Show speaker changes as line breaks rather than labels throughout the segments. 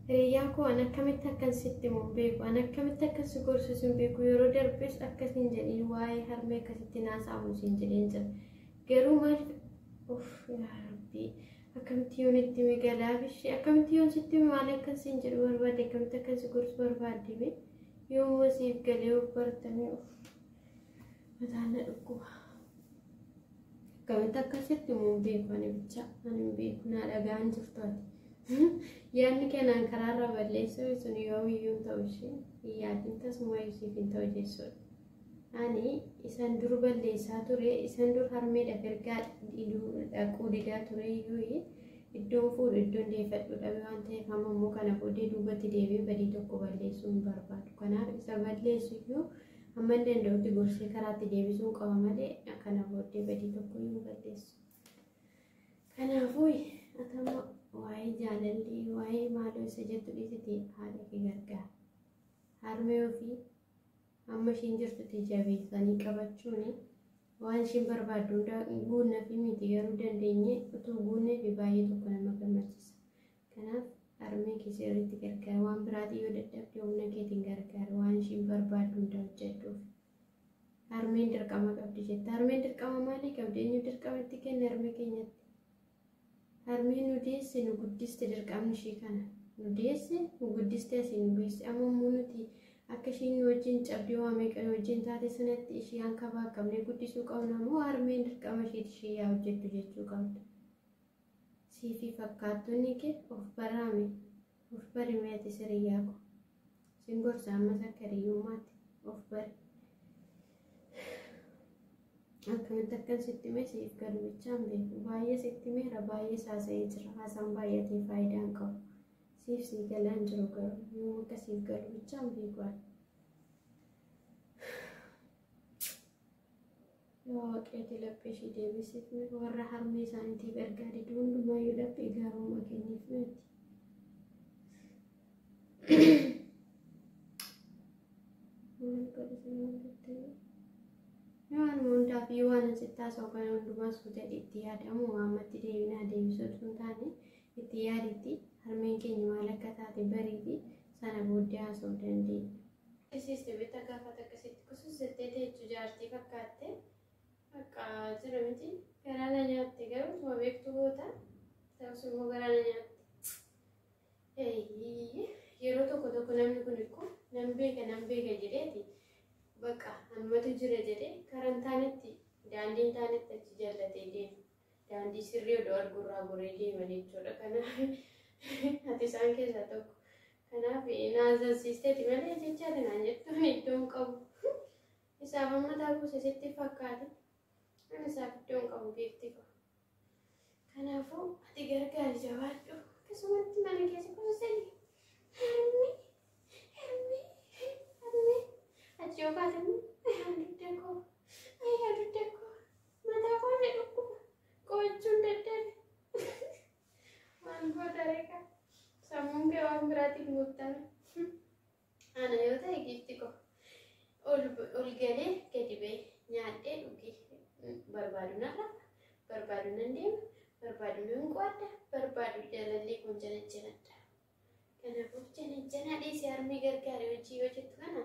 Hiriyaa ana akkamitti akkan sitti mun beeku ana akkamitti akkan si gorsu sin beeku yeroo darbes akkasiin jedhin waa'ee harmee akkasitti naasaamu sin jedheen jira garuu maal yaa rabbi akkamitti yoon itti migalaafish akkamitti yoon sitti maal akkan sin jedhu barbaade akkamitti akkan si gorsu barbaade yoo wasiif galee bartanii mataana dhukkuba akkamitti akkasitti mun beeku ani bicha ani beeku naa dhagaan jirtooti yaani kenaan karaarra balleessuu sun yoomiyyuu ta'u ishee yaadin tasuma yusiif hin ta'u jechuudha ani isan dur balleessaa ture isan dur harmeedha ergaa dhaquu didaa ture iyyuu iddoon fuudhu iddoon deeffadhu dhabe waan ta'eef amma immoo kana booddee duubatti deebi'ee badii tokko balleessuu hin barbaadu kanaaf isa balleessu iyyuu amma hin danda'utti gorsee karaatti deebisuun qaba malee kana booddee badii tokko iyyuu balleessu kanaafuu atama waa'ee jaalalli waa'ee maaloo isa jettu dhiisiti haadha kee gargaara harmee ofii amma ishiin jirtutti jabeessanii qabachuun waan ishiin barbaaddu guunnaa fi miti garuu dandeenye utuu guunnee fi baay'ee tokko nama gammachiisa kanaaf harmee kee sirriitti gargaara waan biraatii yoo dadhabde humna keetiin gargaara waan ishiin barbaaddu hunda hojjedhuuf harmeen dirqama qabdi jette harmeen dirqama maalii qabdi eenyu dirqama itti kenne harmee keenyatti harmeen nu deesse nu guddiste dirqamni ishii kana nu deesse nu guddiste asii nu geesse amma immoo nuti akka ishiin nu wajjin cabdii waa meeqa wajjin taate sanatti ishii hanka baaqabnee guddisuu qabna moo harmeen dirqama ishiiti ishii yaa hojjettu jechuu qabda siifi fakkaattonni kee of baraame of barimee ati siriyyaa ko sin gorsa ammas akka hiriyyummaatti of bari akkamitti akkan sitti mee siif galu bichaan beeku baay'ee sitti meera baay'ee saasa'ee jira haasaan baay'atee faayidaa hin qabu siif sii galaan jiru garuu yoo akka siif galu bichaan beeku yoo waaqeeti laphee ishii deebisiif warra harmee isaaniitiif ergaa diduu hundumaayyuu laphee gaarummaa kenniif miti maal godhe waan hundaa fi waan asittaa soo kana hundumaa suutadhi itti yaadamu waamatti deebinaa deebisuu sun taane itti yaaditti harmeen keenya maal akka taate bariiti sana booddee haasa'uu dandeenya. Akkasitti bitta gaafata akkasitti kusuusattee teechuu jaartii fakkaatte akka jira miti garaana nyaatte garuu suma beektuu goota ta'us immoo garaana nyaatte yeroo tokko namni kun ikko nan beeka jedheeti bakka hammatu jira jedhee karan taanetti daandiin taanetti achi jallatee deema daandii sirrii odoo argurraa goree deema jechuudha kanaaf ati isaan keessaa tokko kanaaf naasasiisteeti malee jechaati naan jettuun iddoon qabu isaaf ammataa buuse sitti fakkaate an isaaf iddoon qabu beekti ko kanaafuu ati gargaari jabaadhu akkasumatti mana keessa kuusanii harmi Acho kaatemu aduddeko mataa koo ni dhukkuba qo'achuun dadhabe waan gootareka sammuun kee waan biraatiin guuttame ana yoo ta'e giifti ko ol galee gadi ba'e nyaadhee dhugee barbaadu nan lafa barbaadu nan deema barbaadu nan qo'adda barbaadu jaalallee kun janajjanadha kanaafuu janajjanaa dhiisee harmee gargaare hojii yoo jettu kana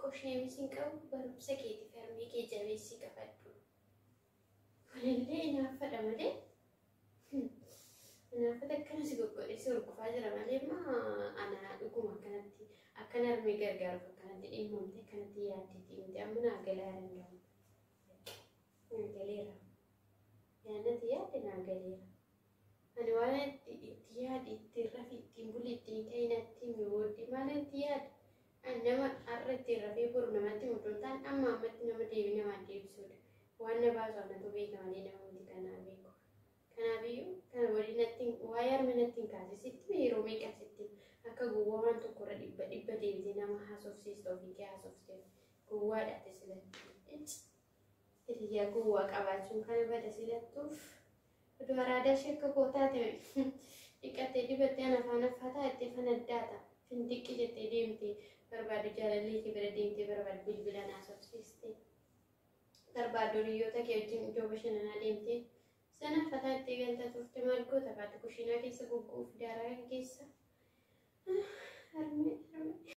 Koshneemisin qabu barumsa keetiif harmee kee jabeessii qabadhu. Kunillee naaffadha malee naaffata akkana si goggodheessi urgufaa jira malee ana dhuguma akkanatti akkana harmee gargaaruuf akkanatti dhimmamte akkanatti yaaddeetti miti amma naa galaa danda'u. Naagaleera. Yaannati yaadde naagaleera. Ani waan itti yaadi ittiin rafi ittiin buli ittiin ta'e natti mi'ooddi maal itti yaada? Nama arratti rafee boru namatti muduutaan amma ammatti nama deebi namaa deebisuudha. Waan na baasu annatu beeka malee namoonni kanaa beeku. Kanaafiyyuu kana waliin natti waa'ee harmee natti hin kaasisitti yeroo meeqasitti akka gowwaa waan tokkorra dhibba deebisee nama haasofsiistu ofii kee haasofsiistu gowwaadhaate silatti. Hiriyaa gowwaa qabaachuun kana bada silattuuf oduu araadaa ishee akka gootaa ta'e dhiqattee dibattee an afaan affataa itti fanaddaata. Findiqqi jettee deemtee barbaadu jaalallee kee bira deemtee barbaadu bilbila naasofsiiste barbaadu hiriyoota kee wajjin iddoo bashannanaa deemtee sana fataa itti galtaa turte maal goota faatu kushiinaa keessa goggouf daaraa keessa Harmee